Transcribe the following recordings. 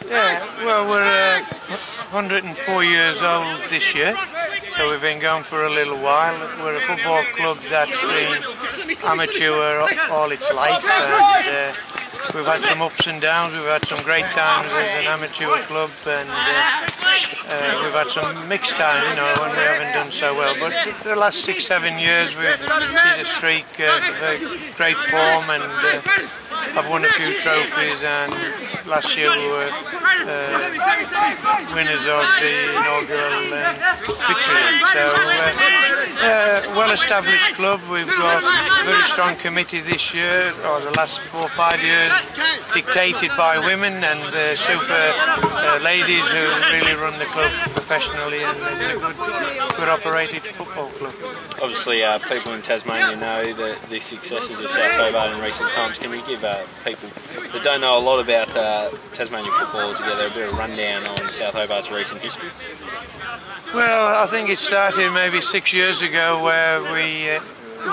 Yeah, well, we're 104 years old this year, so we've been going for a little while. We're a football club that's been amateur all its life, and we've had some ups and downs. We've had some great times as an amateur club, and we've had some mixed times, you know, when we haven't done so well. But the last 6-7 years we've seen a streak of great form, and I've won a few trophies, and last year we were winners of the inaugural victory. So, well-established club. We've got a very strong committee this year, or the last 4 or 5 years, dictated by women and super ladies who really run the club professionally, and it's a good operated football club. Obviously, people in Tasmania know the successes of South Hobart in recent times. Can you give people that don't know a lot about Tasmanian football altogether a bit of a rundown on South Hobart's recent history? Well, I think it started maybe 6 years ago, where we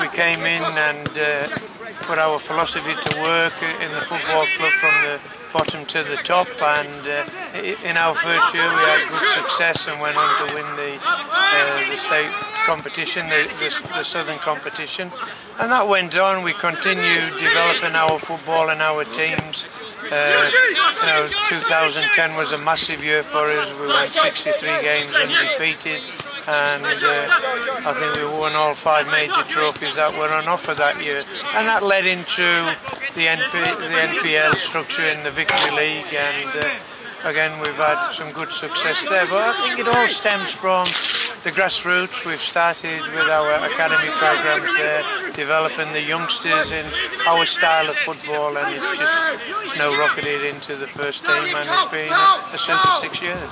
came in and put our philosophy to work in the football club from the bottom to the top, and in our first year we had good success and went on to win the state competition, the southern competition, and that went on. We continued developing our football and our teams. You know, 2010 was a massive year for us. We won 63 games undefeated, and I think we won all 5 major trophies that were on offer that year, and that led into the NPL structure in the Victory League, and again we've had some good success there. But I think it all stems from the grassroots. We've started with our academy programs there, developing the youngsters in our style of football, and it's now rocketed into the first team, and it's been a super 6 years.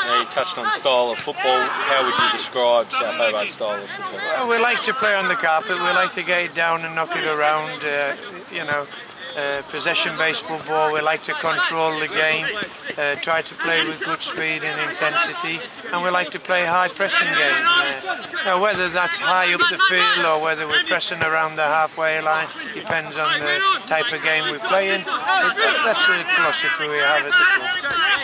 Now, you touched on style of football. How would you describe South Hobart's style of football? Well, we like to play on the carpet. We like to get it down and knock it around. You know, possession-based football. We like to control the game, try to play with good speed and intensity, and we like to play a high pressing game. Now, whether that's high up the field or whether we're pressing around the halfway line depends on the type of game we play in. That's the philosophy we have at the club.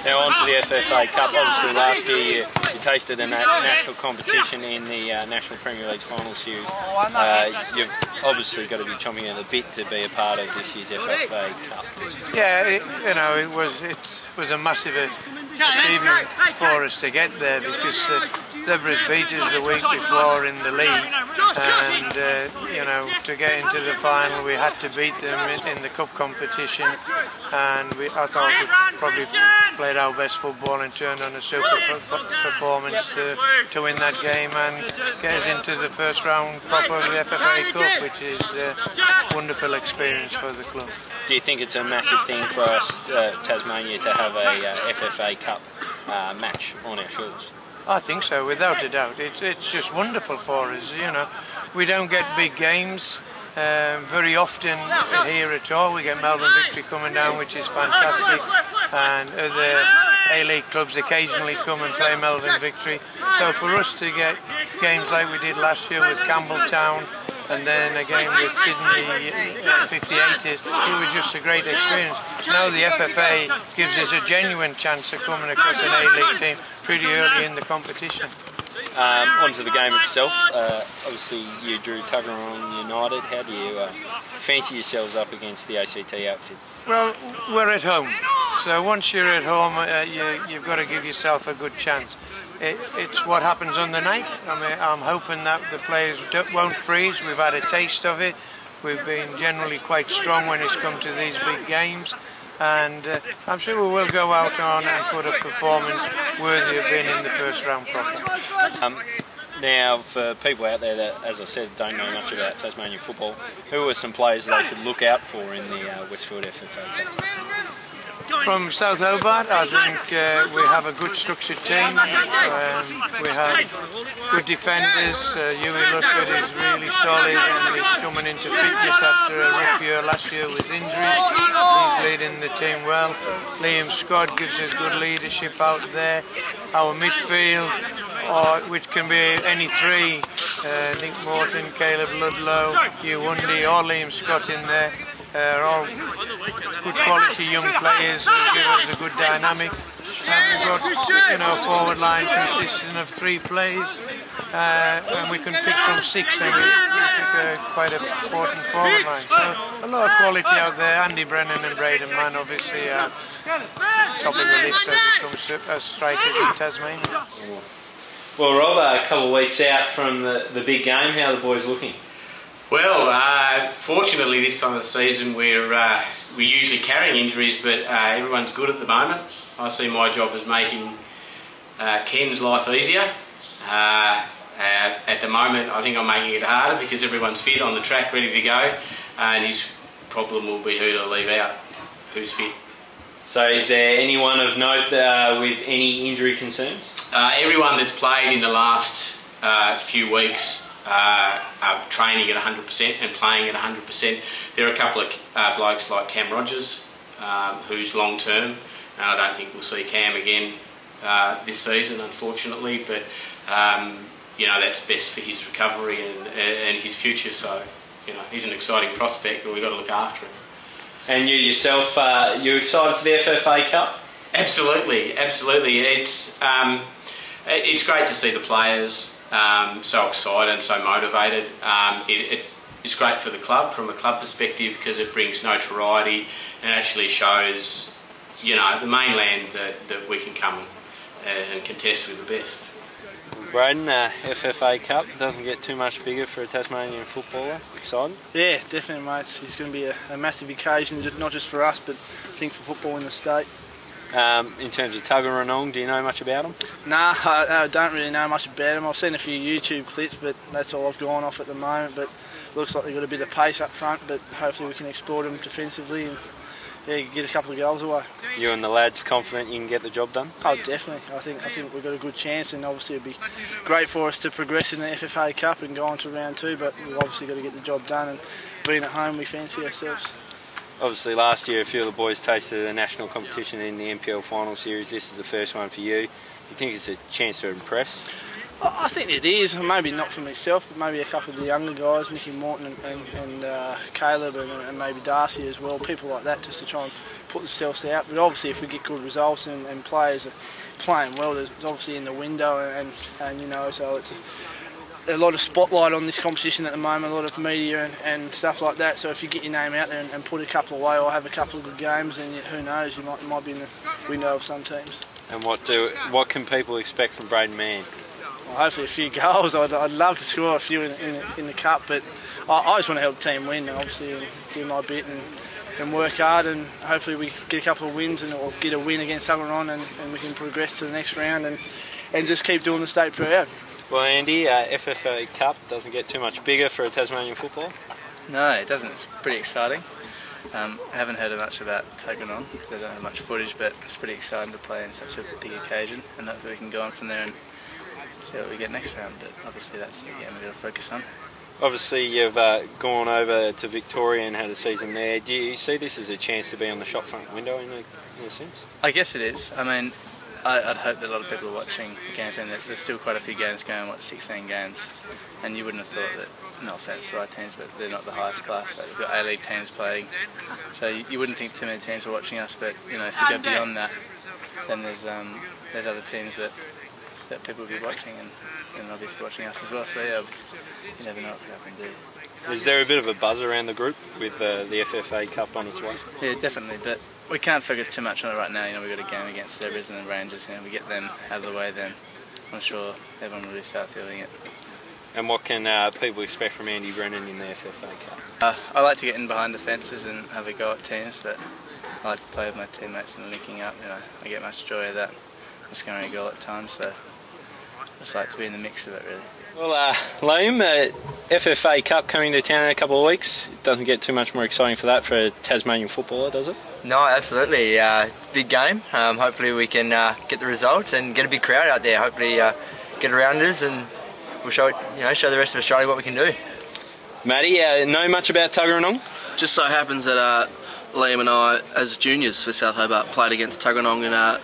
Now on to the FFA Cup. Obviously last year you tasted a national competition in the National Premier League's final series. You've obviously got to be chomping at the bit to be a part of this year's FFA Cup. Yeah, you know, it was a massive achievement for us to get there, because Zebras beat us the week before in the league, and you know, to get into the final we had to beat them in the cup competition, and I thought we probably played our best football and turned on a super performance to win that game and get us into the first round proper of the FFA Cup, which is a wonderful experience for the club. Do you think it's a massive thing for us, Tasmania, to have a FFA Cup match on our shores? I think so, without a doubt. It's just wonderful for us, you know. We don't get big games very often here at all. We get Melbourne Victory coming down, which is fantastic, and other A-League clubs occasionally come and play Melbourne Victory. So for us to get games like we did last year with Campbelltown, and then again with Sydney 58ers, it was just a great experience. Now the FFA gives us a genuine chance of coming across an A-League team pretty early in the competition. Onto the game itself, obviously you drew Tuggeranong United. How do you fancy yourselves up against the ACT outfit? Well, we're at home, so once you're at home you've got to give yourself a good chance. It's what happens on the night. I mean, I'm hoping that the players won't freeze. We've had a taste of it. We've been generally quite strong when it's come to these big games, and I'm sure we will go out on and put a performance worthy of being in the first round proper. Now, for people out there that, as I said, don't know much about Tasmanian football, who are some players they should look out for in the Westfield FFA Cup? From South Hobart, I think we have a good structured team. We have good defenders. Huey Lushford is really solid, and he's coming into fitness after a rough year last year with injuries. He's leading the team well. Liam Scott gives us good leadership out there. Our midfield, or which can be any three. Nick Morton, Caleb Ludlow, Hugh Wundy, or Liam Scott in there. Are all good quality young players who give us a good dynamic. And we've got, a forward line consisting of 3 players, and we can pick from 6, and we pick quite an important forward line. So a lot of quality out there. Andy Brennan and Braden Mann obviously are top of the list as it comes to strikers in Tasmania. Well, Rob, a couple of weeks out from the big game, how are the boys looking? Well, fortunately this time of the season we're usually carrying injuries, but everyone's good at the moment. I see my job as making Ken's life easier. At the moment I think I'm making it harder because everyone's fit on the track, ready to go, and his problem will be who to leave out, who's fit. So is there anyone of note with any injury concerns? Everyone that's played in the last few weeks are training at 100% and playing at 100%. There are a couple of blokes like Cam Rogers, who's long term, and I don't think we'll see Cam again this season, unfortunately, but that's best for his recovery and his future, so he's an exciting prospect and we've got to look after him. And you yourself, you excited for the FFA Cup? Absolutely, absolutely. It's great to see the players so excited and so motivated. It's great for the club from a club perspective because it brings notoriety and actually shows, the mainland that we can come and contest with the best. Braden, FFA Cup doesn't get too much bigger for a Tasmanian footballer. Excited? Yeah, definitely, mate. It's going to be a massive occasion, not just for us, but I think for football in the state. In terms of Tuggeranong, do you know much about them? Nah, I don't really know much about them. I've seen a few YouTube clips, but that's all I've gone off at the moment. But looks like they've got a bit of pace up front, but hopefully we can exploit them defensively and get a couple of goals away. You and the lads confident you can get the job done? Oh, definitely. I think we've got a good chance, and obviously it'd be great for us to progress in the FFA Cup and go on to round 2. But we've obviously got to get the job done, and being at home, we fancy ourselves. Obviously, last year a few of the boys tasted a national competition in the NPL final series. This is the first one for you. You think it's a chance to impress? I think it is, maybe not for myself, but maybe a couple of the younger guys, Nicky Morton and Caleb and maybe Darcy as well, people like that, just to try and put themselves out. But obviously if we get good results and players are playing well, there's obviously in the window and so it's a lot of spotlight on this competition at the moment, a lot of media and stuff like that. So if you get your name out there and put a couple away or have a couple of good games, then who knows, you might be in the window of some teams. And what can people expect from Braden Mann? Well, hopefully a few goals. I'd love to score a few in the cup, but I just want to help the team win, obviously, and do my bit and work hard, and hopefully we get a couple of wins or get a win against Tuggeranong and we can progress to the next round and just keep doing the state proud. Well, Andy, FFA Cup doesn't get too much bigger for a Tasmanian footballer? No, it doesn't. It's pretty exciting. I haven't heard much about Tuggeranong. They don't have much footage, but it's pretty exciting to play in such a big occasion, and hopefully we can go on from there and see what we get next round. But obviously that's the game we've got to focus on. Obviously you've gone over to Victoria and had a season there. Do you see this as a chance to be on the shop front window in a sense? I guess it is. I mean, I'd hope that a lot of people are watching the games, and there's still quite a few games going, 16 games, and you wouldn't have thought that, no offence to the right teams, but they're not the highest class. So we've got A-League teams playing, so you wouldn't think too many teams are watching us, but if you go beyond that, then there's other teams that people will be watching and obviously watching us as well, so yeah, you never know what could happen, do you? Is there a bit of a buzz around the group with the FFA Cup on its way? Yeah, definitely, but we can't focus too much on it right now. We've got a game against Zebras and the Rangers, we get them out of the way, then I'm sure everyone will really start feeling it. And what can people expect from Andy Brennan in the FFA Cup? I like to get in behind the fences and have a go at teams, but I like to play with my teammates and linking up. I get much joy of that. I'm scoring a goal at times, so I just like to be in the mix of it, really. Well, Liam, FFA Cup coming to town in a couple of weeks. It doesn't get too much more exciting for that for a Tasmanian footballer, does it? No, absolutely. Big game. Hopefully we can get the result and get a big crowd out there. Hopefully get around us and we'll show the rest of Australia what we can do. Matty, know much about Tuggeranong? Just so happens that Liam and I, as juniors for South Hobart, played against Tuggeranong in a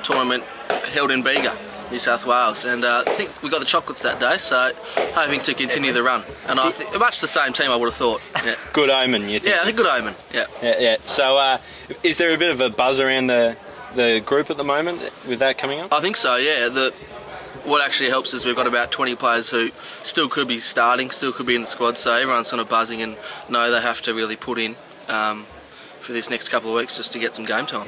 tournament held in Bega. New South Wales, and I think we got the chocolates that day, so hoping to continue the run. And I think much the same team I would have thought. Yeah. Good omen, you think? Yeah, I think good omen. Yeah. Yeah. So, is there a bit of a buzz around the group at the moment with that coming up? I think so. Yeah. What actually helps is we've got about 20 players who still could be starting, still could be in the squad, so everyone's sort of buzzing and know they have to really put in for this next couple of weeks just to get some game time.